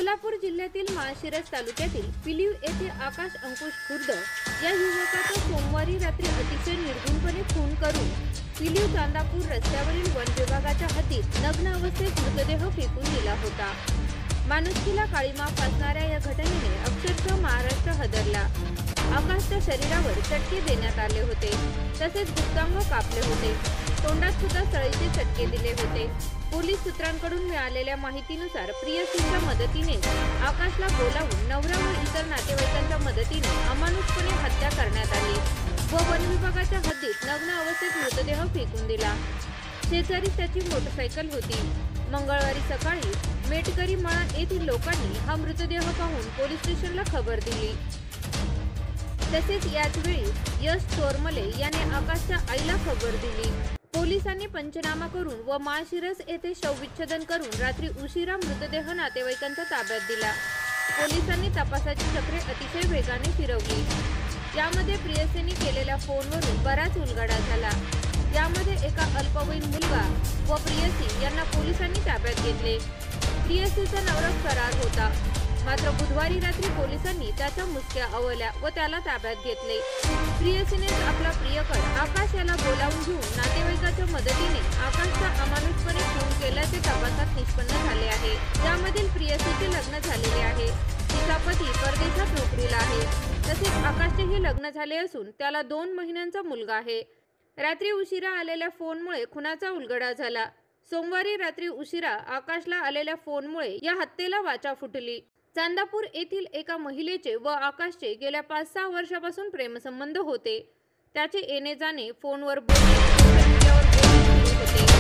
सोलापूर जिल्ह्यातील माळशिरस तालुक्यातील पिलीव येथे आकाश अंकुश खुर्द या युवकाचा सोमवारी रात्री अतिशय निर्घृणपणे खून करून पिलीव चांदापूर रस्त्यावरील वन विभागाच्या हद्दीत नग्न अवस्थेत मृतदेह फेकून दिला होता। माणुसकीला काळीमा फासणाऱ्या या घटनेने अक्षरशः महाराष्ट्र हादरला। आकाशच्या शरीरावर चटके देण्यात आले होते, तसेच गुप्तांग कापले होते, तोंडात सुद्धा सळीचे चटके दिले होते। पोलीस सूत्रांकडून मिळालेल्या माहितीनुसार प्रियसीच्या मदतीने आकाशला बोलावून नवरा व इतर नातेवाईकांच्या मदतीने अमानुषपणे हत्या करण्यात आली व वन विभागाच्या हद्दीत नग्न अवस्थेत मृतदेह फेकून दिला। शेजारी त्याची मोटरसायकल होती। मंगळवारी सकाळी मेटकरी मळा येथील लोकांनी हा मृतदेह पाहून पोलीस स्टेशनला खबर दिली। तसेच याच वेळी यश चोरमले याने आकाशच्या आईला खबर दिली। पोलिसांनी पंचनामा करून व माळशिरस येथे शवविच्छेदन करून रात्री उशिरा मृतदेह नातेवाईकांच्या ताब्यात दिला। पोलिसांनी तपासाची चक्रे अतिशय वेगाने फिरवली। यामध्ये प्रियसीने केलेल्या फोनवरून बराच उलगडा झाला। यामध्ये एका अल्पवयीन मुलगा व प्रियसी यांना पोलिसांनी ताब्यात घेतले। प्रियसीचा नवरा फरार होता, मात्र बुधवारी रात्री पोलिसांनी त्याच्या मुसक्या अवल्या व त्याला ताब्यात घेतले। प्रियसीने आपला प्रियकर आकाश याला बोलावून घेऊन नातेवाईकाच्या मदतीने आकाशचा अमानुषपणे खून केल्याचे तपासात निष्पन्न झाले आहे। यामधील प्रियसीचे लग्न झालेले आहे, तिचा पती परदेशात नोकरीला आहे, तसेच आकाशचेही लग्न झाले असून त्याला 2 महिन्यांचा मुलगा आहे। रात्री उशिरा आलेल्या फोनमुळे खुनाचा उलगडा झाला। सोमवारी रात्री उशिरा आकाशला आलेल्या फोनमुळे या हत्येला वाचा फुटली। चांदापूर येथील एका महिलेचे व आकाशचे गेल्या 5-6 वर्षापासून प्रेमसंबंध होते। त्याचे येणे जाणे फोनवर बोलणे, सोशल मीडियावर बोलणे सुरू होते।